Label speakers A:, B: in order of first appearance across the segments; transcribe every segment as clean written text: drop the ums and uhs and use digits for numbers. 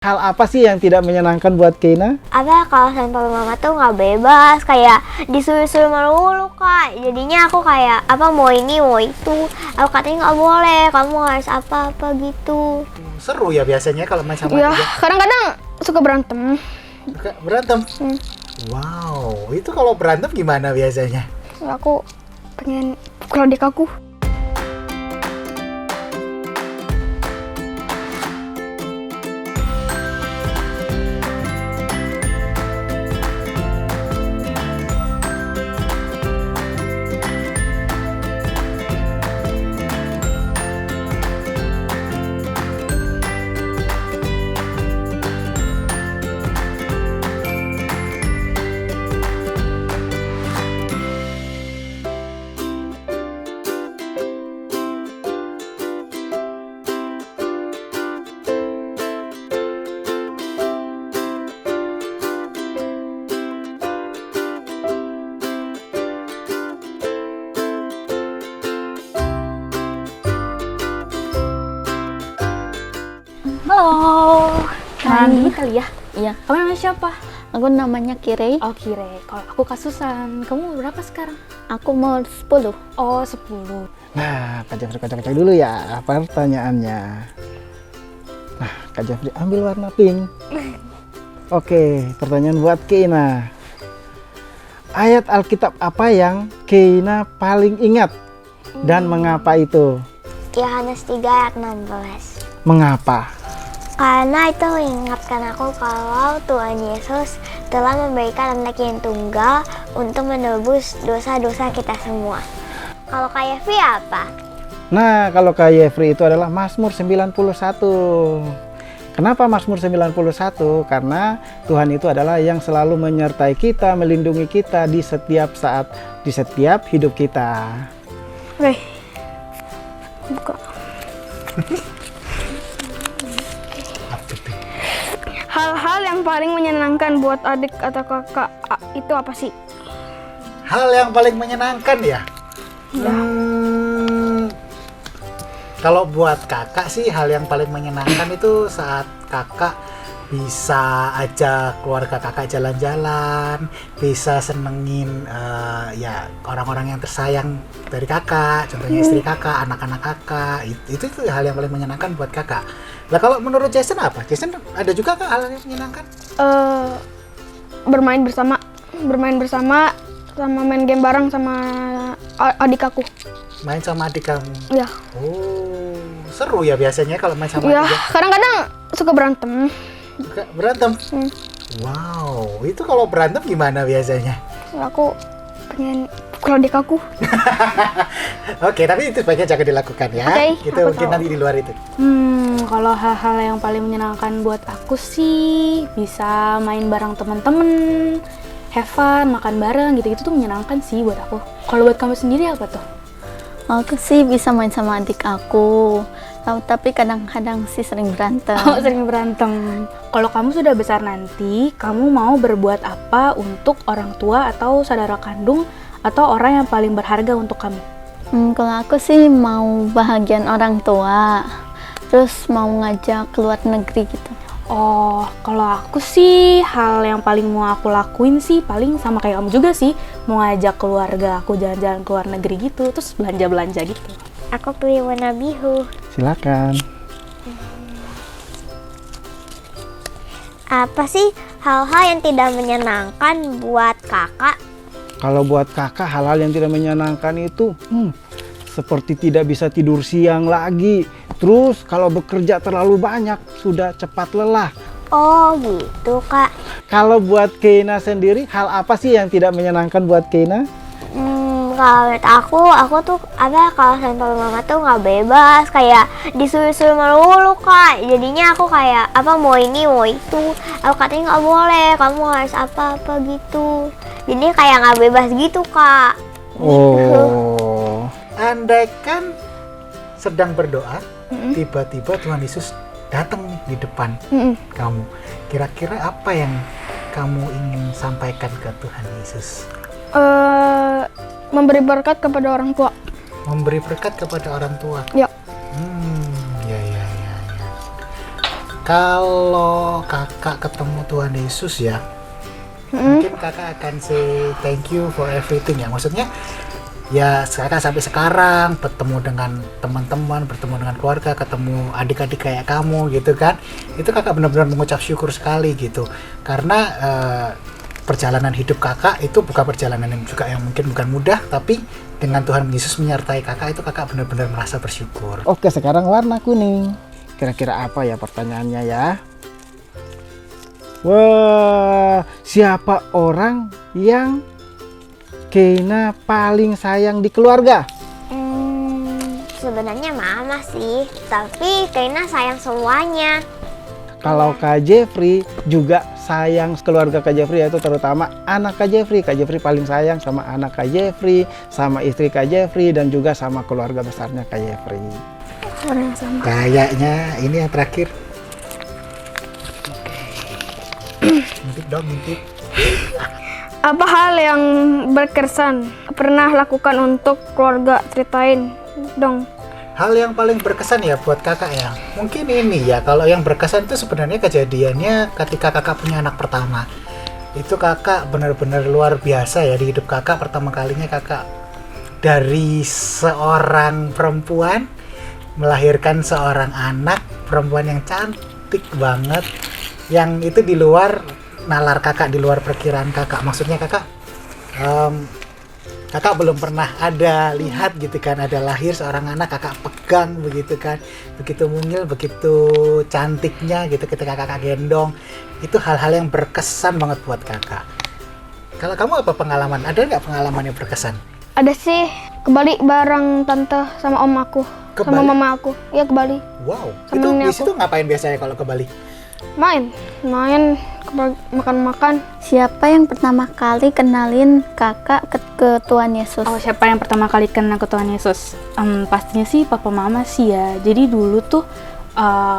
A: Hal apa sih yang tidak menyenangkan buat Keina?
B: Apa kalau sama mama tuh nggak bebas, kayak disuruh-suruh melulu kak. Jadinya aku kayak mau ini mau itu. Aku katanya nggak boleh, kamu harus apa-apa gitu.
C: Seru ya biasanya kalau main sama
D: Ya,
C: tiga.
D: kadang-kadang suka berantem.
C: Suka berantem. Wow, itu kalau berantem gimana biasanya?
D: Aku pengen pukul adik aku.
E: Halo,
D: Hai.
E: kenalan kali ya? Iya. Kamu namanya siapa?
D: Aku namanya Kirei.
E: Oh, Kire. Kalau aku Kasusan. Kamu berapa sekarang?
D: Aku mau 10.
E: Oh, 10.
A: Nah, Kak Jeffrey kocok-kocok dulu ya pertanyaannya. Nah, Kak Jeffrey ambil warna pink. Oke, pertanyaan buat Keina. Ayat Alkitab apa yang Keina paling ingat? Dan mengapa itu?
B: Yohanes 3 ayat 16.
A: Mengapa?
B: Karena itu mengingatkan aku kalau Tuhan Yesus telah memberikan anak yang tunggal untuk menebus dosa-dosa kita semua. Kalau kayak V apa?
A: Nah, kalau Kak Jeffrey itu adalah Mazmur 91. Kenapa Mazmur 91? Karena Tuhan itu adalah yang selalu menyertai kita, melindungi kita di setiap saat, di setiap hidup kita.
D: Oke. Buka. Hal-hal yang paling menyenangkan buat adik atau kakak itu apa sih?
C: Hal yang paling menyenangkan ya? Kalau buat kakak sih hal yang paling menyenangkan itu saat kakak bisa ajak keluarga kakak jalan-jalan, bisa senengin ya orang-orang yang tersayang dari kakak, contohnya istri kakak, anak-anak kakak. Itu hal yang paling menyenangkan buat kakak. Lah kalau menurut Jason apa? Jason ada juga kah hal yang menyenangkan?
D: Bermain bersama sama main game bareng sama adik aku.
C: Main sama adik kamu.
D: Ya.
C: Oh, seru ya biasanya kalau main sama
D: Ya,
C: adik.
D: kadang-kadang suka berantem.
C: Suka berantem. Wow, itu kalau berantem gimana biasanya?
D: Aku pengen pukul adik aku.
C: Oke, tapi itu sebaiknya jangan dilakukan ya.
D: Oke,
C: Itu
D: aku
C: mungkin
D: tahu.
C: nanti di luar itu.
E: Kalau hal-hal yang paling menyenangkan buat aku sih bisa main bareng teman-teman, have fun, makan bareng gitu-gitu tuh menyenangkan sih buat aku. Kalau buat kamu sendiri apa tuh?
F: Aku sih bisa main sama adik aku, tapi kadang-kadang sih sering berantem.
E: Oh, sering berantem. Kalau kamu sudah besar nanti, kamu mau berbuat apa untuk orang tua atau saudara kandung atau orang yang paling berharga untuk kamu?
F: Kalau aku sih mau bahagian orang tua, terus mau ngajak keluar negeri gitu.
E: Oh, kalau aku sih hal yang paling mau aku lakuin sih paling sama kayak kamu juga sih, mau ngajak keluarga aku jalan-jalan ke luar negeri gitu, terus belanja-belanja gitu.
B: Aku pilih warna biru.
A: Silakan.
B: Apa sih hal-hal yang tidak menyenangkan buat kakak?
A: Kalau buat kakak hal-hal yang tidak menyenangkan itu seperti tidak bisa tidur siang lagi. Terus kalau bekerja terlalu banyak sudah cepat lelah.
B: Oh gitu kak.
A: Kalau buat Keina sendiri hal apa sih yang tidak menyenangkan buat Keina?
B: Kalau menurut aku tuh kalau sama mama tuh nggak bebas, kayak disuruh-suruh melulu kak. Jadinya aku kayak mau ini mau itu. Aku katanya nggak boleh, kamu harus apa-apa gitu. Jadi kayak nggak bebas gitu kak.
A: Oh,
C: Andaikan sedang berdoa, tiba-tiba Tuhan Yesus datang nih di depan kamu. Kira-kira apa yang kamu ingin sampaikan ke Tuhan Yesus?
D: Memberi berkat kepada orang tua.
C: Memberi berkat kepada orang tua.
D: Ya.
C: Ya. kalau kakak ketemu Tuhan Yesus ya, mungkin kakak akan say thank you for everything ya. Maksudnya ya kakak sampai sekarang bertemu dengan teman-teman, bertemu dengan keluarga, ketemu adik-adik kayak kamu gitu kan, itu kakak benar-benar mengucap syukur sekali gitu. Karena perjalanan hidup kakak itu bukan perjalanan yang juga yang mungkin bukan mudah, tapi dengan Tuhan Yesus menyertai kakak itu kakak benar-benar merasa bersyukur.
A: Oke, sekarang warna kuning. Kira-kira apa ya pertanyaannya ya? Wah, siapa orang yang Keina paling sayang di keluarga?
B: Sebenarnya mama sih, tapi Keina sayang semuanya.
A: Kalau Kak Jeffrey juga sayang keluarga Kak Jeffrey, yaitu terutama anak Kak Jeffrey. Kak Jeffrey paling sayang sama anak Kak Jeffrey, sama istri Kak Jeffrey, dan juga sama keluarga besarnya Kak Jeffrey.
D: Orang yang sama.
C: Kayaknya ini yang terakhir. Ngintip dong, ngintip.
D: Apa hal yang berkesan pernah lakukan untuk keluarga? Ceritain dong.
C: Hal yang paling berkesan ya buat kakak ya, mungkin ini ya, kalau yang berkesan itu sebenarnya kejadiannya ketika kakak punya anak pertama. Itu kakak benar-benar luar biasa ya di hidup kakak. Pertama kalinya kakak dari seorang perempuan melahirkan seorang anak perempuan yang cantik banget, yang itu di luar nalar kakak, di luar perkiraan kakak. Maksudnya kakak kakak belum pernah ada lihat gitu kan, ada lahir seorang anak kakak pegang begitu kan, begitu mungil, begitu cantiknya gitu ketika kakak gendong. Itu hal-hal yang berkesan banget buat kakak. Kalau kamu apa pengalaman? Ada nggak pengalaman yang berkesan?
D: Ada sih, ke Bali bareng tante sama om aku,
C: Ke
D: sama
C: Bali?
D: mama aku. Iya, ke Bali.
C: Wow,
D: Sama
C: itu
D: nenek
C: di situ ngapain biasanya kalau ke Bali?
D: Main, makan-makan.
F: Siapa yang pertama kali kenalin kakak ke Tuhan Yesus?
E: Oh, siapa yang pertama kali kenal ke Tuhan Yesus? Pastinya sih papa mama sih ya. Jadi dulu tuh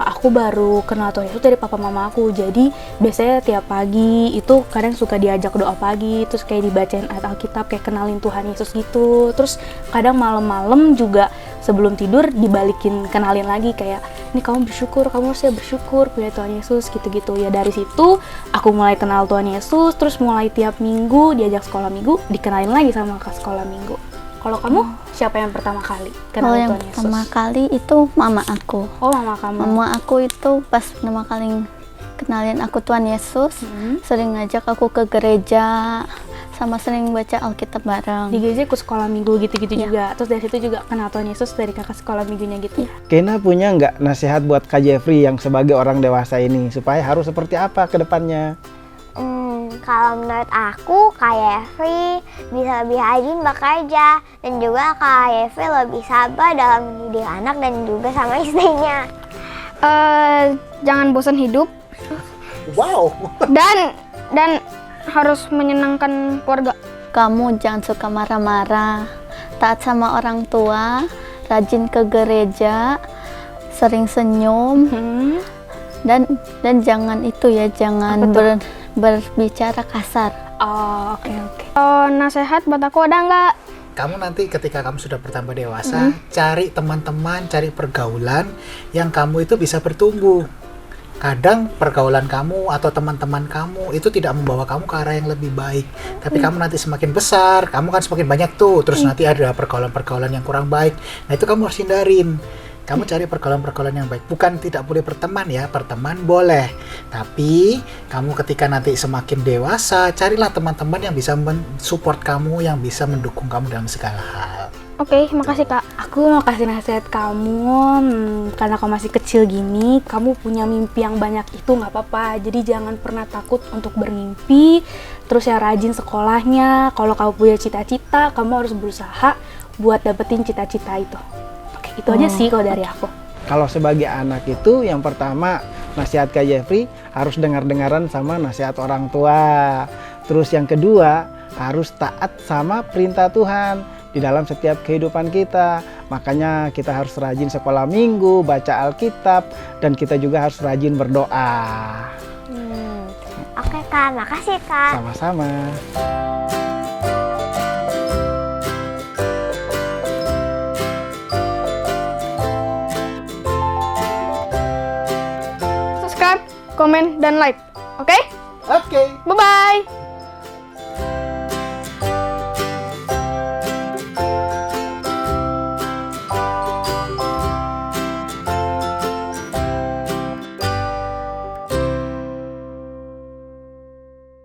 E: aku baru kenal Tuhan Yesus dari papa mama aku. Jadi biasanya tiap pagi itu kadang suka diajak doa pagi, terus kayak dibacain ayat Alkitab, kayak kenalin Tuhan Yesus gitu. Terus kadang malam-malam juga sebelum tidur dibalikin kenalin lagi, kayak ini kamu bersyukur, kamu harusnya bersyukur punya Tuhan Yesus gitu-gitu. Ya dari situ aku mulai kenal Tuhan Yesus, terus mulai tiap minggu diajak sekolah minggu, dikenalin lagi sama ke sekolah minggu. Kalau kamu siapa yang pertama kali
F: Kalau
E: kenalin
F: yang
E: Tuhan Yesus?
F: pertama kali itu mama aku.
E: Oh, mama kamu.
F: Mama aku itu pas pertama kali kenalin aku Tuhan Yesus, sering ngajak aku ke gereja, sama sering baca Alkitab bareng.
E: Di gereja ikut sekolah minggu gitu-gitu
F: Iya.
E: juga. Terus dari situ juga kenal Tuhan Yesus dari kakak sekolah minggunya gitu.
A: Keina punya nggak nasihat buat Kak Jeffrey yang sebagai orang dewasa ini supaya harus seperti apa ke depannya?
B: Kalau menurut aku, Kak Yevi bisa lebih rajin bekerja, dan juga Kak Yevi lebih sabar dalam mendidik anak dan juga sama istrinya.
D: Jangan bosan hidup
C: Wow.
D: dan harus menyenangkan keluarga.
F: Kamu jangan suka marah-marah, taat sama orang tua, rajin ke gereja, sering senyum, dan jangan itu ya, jangan berbicara kasar.
E: Oh, oke.
D: Nasihat buat aku ada nggak?
C: Kamu nanti ketika kamu sudah bertambah dewasa, cari teman-teman, cari pergaulan yang kamu itu bisa bertumbuh. Kadang pergaulan kamu atau teman-teman kamu itu tidak membawa kamu ke arah yang lebih baik. Tapi kamu nanti semakin besar, kamu kan semakin banyak tuh. Terus nanti ada pergaulan-pergaulan yang kurang baik. Nah itu kamu harus hindarin. Kamu cari pergaulan-pergaulan yang baik. Bukan tidak boleh berteman ya, berteman boleh. Tapi kamu ketika nanti semakin dewasa, carilah teman-teman yang bisa mensupport kamu, yang bisa mendukung kamu dalam segala hal.
D: Oke, makasih Kak.
E: Aku mau kasih nasihat kamu, karena kamu masih kecil gini, kamu punya mimpi yang banyak itu nggak apa-apa. Jadi jangan pernah takut untuk bermimpi. Terus yang rajin sekolahnya. Kalau kamu punya cita-cita, kamu harus berusaha buat dapetin cita-cita itu. Oke, itu aja sih kalau dari aku.
A: Kalau sebagai anak itu yang pertama nasihat Kak Jeffrey harus dengar-dengaran sama nasihat orang tua. Terus yang kedua harus taat sama perintah Tuhan di dalam setiap kehidupan kita. Makanya kita harus rajin sekolah minggu, baca Alkitab, dan kita juga harus rajin berdoa.
B: Oke Kak, makasih Kak.
A: Sama-sama.
D: komen, dan like. Oke?
C: Oke.
D: Bye-bye!